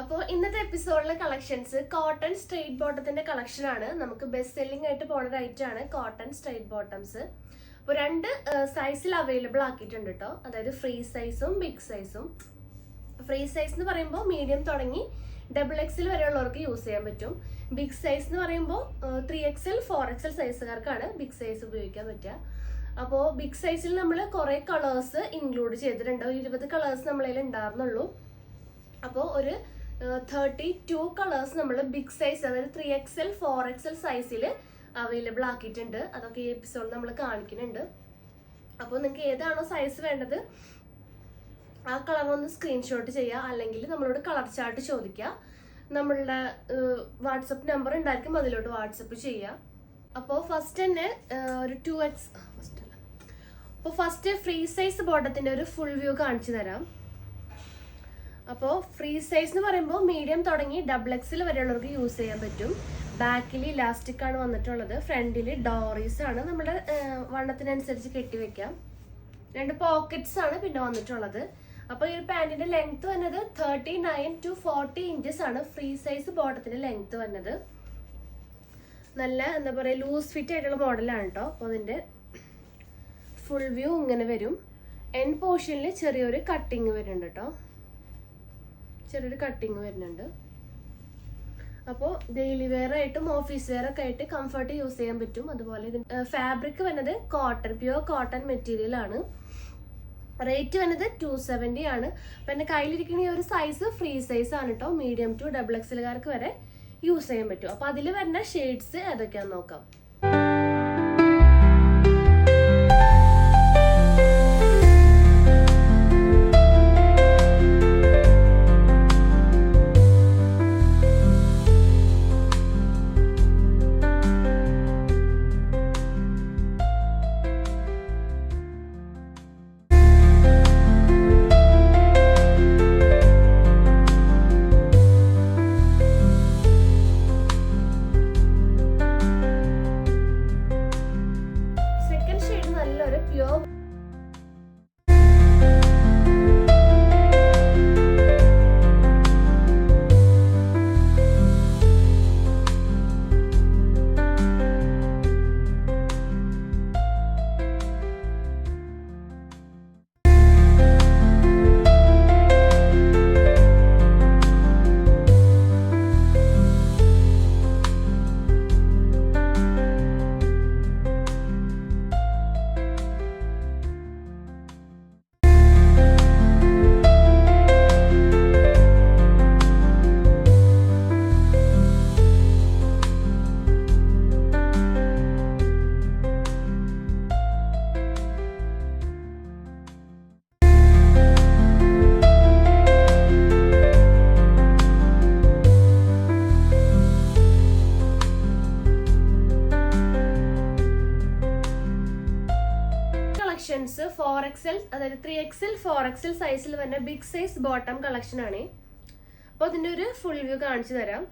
അപ്പോൾ ഇന്നത്തെ എപ്പിസോഡിലെ collections cotton straight ബോട്ടത്തിന്റെ collection ആണ്. നമുക്ക് ബെസ്റ്റ് സെല്ലിംഗ് ആയിട്ട് പോണ റൈറ്റ് ആണ് കോട്ടൺ സ്ട്രെയിറ്റ് ബോട്ടംസ്. അപ്പോൾ രണ്ട് സൈസിൽ അവൈലബിൾ ആക്കിയിട്ടുണ്ട് കേട്ടോ. അതായത് ഫ്രീ സൈസും ബിഗ് സൈസും. ഫ്രീ സൈസ് എന്ന് പറയുമ്പോൾ മീഡിയം തുടങ്ങി XXL വരെയുള്ളവർക്ക് യൂസ് ചെയ്യാൻ പറ്റും. ബിഗ് സൈസ് എന്ന് പറയുമ്പോൾ 3XL 4XL സൈസുകാർക്കാണ് ബിഗ് സൈസ് ഉപയോഗിക്കാൻ പറ്റുക. അപ്പോൾ ബിഗ് സൈസിൽ നമ്മൾ കുറേ കളേഴ്സ് ഇൻക്ലൂഡ് ചെയ്തിട്ടുണ്ട്. 20 കളേഴ്സ് നമ്മളതിൽ ഉണ്ടായിരുന്നുള്ളൂ. അപ്പോൾ ഒരു 32 കളേഴ്സ് നമ്മൾ ബിഗ് സൈസ് അതായത് 3XL 4XL സൈസിൽ അവൈലബിൾ ആക്കിയിട്ടുണ്ട്. അതൊക്കെ ഈ എപ്പിസോഡിൽ നമ്മൾ കാണിക്കുന്നുണ്ട്. അപ്പോൾ നിങ്ങൾക്ക് ഏതാണോ സൈസ് വേണ്ടത് ആ കളർ ഒന്ന് സ്ക്രീൻഷോട്ട് ചെയ്യുക, അല്ലെങ്കിൽ നമ്മളോട് കളർ ചാർട്ട് ചോദിക്കുക. നമ്മളുടെ വാട്സപ്പ് നമ്പർ ഉണ്ടായിരിക്കും, അതിലോട്ട് വാട്സപ്പ് ചെയ്യുക. അപ്പോൾ ഫസ്റ്റ് തന്നെ ഒരു 2X അപ്പോൾ ഫസ്റ്റ് ഫ്രീ സൈസ് ബോട്ടത്തിൻ്റെ ഒരു ഫുൾ വ്യൂ കാണിച്ചു തരാം. അപ്പോൾ ഫ്രീ സൈസ് എന്ന് പറയുമ്പോൾ മീഡിയം തുടങ്ങി XXL വരെയുള്ളവർക്ക് യൂസ് ചെയ്യാൻ പറ്റും. ബാക്കിൽ ഇലാസ്റ്റിക് ആണ് വന്നിട്ടുള്ളത്, ഫ്രണ്ടിൽ ഡോറീസ് ആണ്. നമ്മുടെ വണ്ണത്തിനനുസരിച്ച് കെട്ടിവെക്കാം. 2 പോക്കറ്റ്സ് ആണ് പിന്നെ വന്നിട്ടുള്ളത്. അപ്പോൾ ഈ ഒരു പാൻറ്റിന്റെ ലെങ്ത് വന്നത് 39 to 40 ഇഞ്ചസ് ആണ് ഫ്രീ സൈസ് ബോട്ടത്തിന്റെ ലെങ്ത് വന്നത്. നല്ല എന്താ പറയുക ലൂസ് ഫിറ്റ് ആയിട്ടുള്ള മോഡലാണ് കേട്ടോ. അപ്പോൾ അതിന്റെ ഫുൾ വ്യൂ ഇങ്ങനെ വരും. എൻ പോർഷനിൽ ചെറിയൊരു കട്ടിങ് വരുന്നുണ്ട് കേട്ടോ, ചെറിയൊരു കട്ടിങ് വരുന്നുണ്ട്. അപ്പോൾ ഡെയിലി വെയർ ആയിട്ടും ഓഫീസ് വെയർ ഒക്കെ ആയിട്ട് കംഫർട്ട് യൂസ് ചെയ്യാൻ പറ്റും. അതുപോലെ ഇതിന് ഫാബ്രിക് വരുന്നത് കോട്ടൺ, പ്യുവർ കോട്ടൺ മെറ്റീരിയൽ ആണ്. റേറ്റ് വരുന്നത് 270 ആണ്. അപ്പം എൻ്റെ കയ്യിലിരിക്കുന്ന ഈ ഒരു സൈസ് ഫ്രീ സൈസ് ആണ് കേട്ടോ. മീഡിയം ടു XXLകാർക്ക് വരെ യൂസ് ചെയ്യാൻ പറ്റും. അപ്പോൾ അതിൽ വരുന്ന ഷെയ്ഡ്സ് ഏതൊക്കെയാണെന്ന് നോക്കാം. കളക്ഷൻസ് 4XL അതായത് 3XL 4XL സൈസിൽ വരുന്ന ബിഗ് സൈസ് ബോട്ടം കളക്ഷൻ ആണ്. അപ്പോൾ അതിൻ്റെ ഒരു ഫുൾ വ്യൂ കാണിച്ചു തരാം.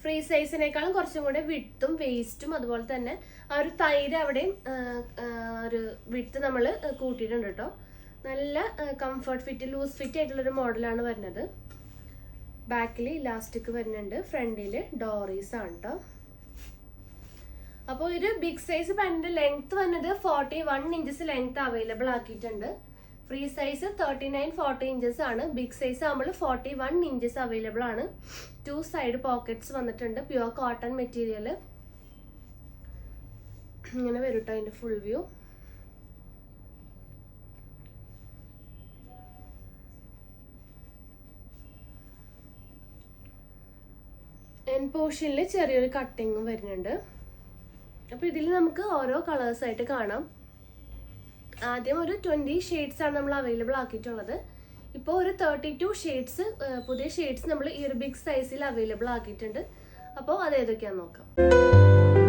ഫ്രീ സൈസിനേക്കാളും കുറച്ചും കൂടെ വിഡ്ത്തും വേസ്റ്റും അതുപോലെ തന്നെ ആ ഒരു തൈര് അവിടെയും ഒരു വിഡ്ത്ത് നമ്മൾ കൂട്ടിയിട്ടുണ്ട് കേട്ടോ. നല്ല കംഫർട്ട് ഫിറ്റ് ലൂസ് ഫിറ്റ് ആയിട്ടുള്ളൊരു മോഡലാണ് വരുന്നത്. ബാക്കിൽ ഇലാസ്റ്റിക് വരുന്നുണ്ട്, ഫ്രണ്ടിൽ ഡോറീസ് ആണ് കേട്ടോ. അപ്പോൾ ഒരു ബിഗ് സൈസ് പാൻറ്റിന്റെ ലെങ്ത് വന്നത് 41 ഇഞ്ചസ് ലെങ്ത് അവൈലബിൾ ആക്കിയിട്ടുണ്ട്. ഫ്രീ സൈസ് 39-40 ഇഞ്ചസ് ആണ്. ബിഗ് സൈസ് ആകുമ്പോൾ 41 ഇഞ്ചസ് അവൈലബിൾ ആണ്. 2 സൈഡ് പോക്കറ്റ്സ് വന്നിട്ടുണ്ട്. പ്യുവർ കോട്ടൺ മെറ്റീരിയൽ ഇങ്ങനെ വരും കേട്ടോ. അതിന്റെ ഫുൾ വ്യൂ എൻ പോർഷനിൽ ചെറിയൊരു കട്ടിങ്ങും വരുന്നുണ്ട്. അപ്പോൾ ഇതിൽ നമുക്ക് ഓരോ കളേഴ്സ് ആയിട്ട് കാണാം. ആദ്യം ഒരു 20 ഷെയ്ഡ്സ് ആണ് നമ്മൾ അവൈലബിൾ ആക്കിയിട്ടുള്ളത്. ഇപ്പോൾ ഒരു 32 ഷെയ്ഡ്സ് പുതിയ ഷെയ്ഡ്സ് നമ്മൾ ഈ ഒരു ബിഗ് സൈസിൽ അവൈലബിൾ ആക്കിയിട്ടുണ്ട്. അപ്പോൾ അത് ഏതൊക്കെയാണെന്ന് നോക്കാം.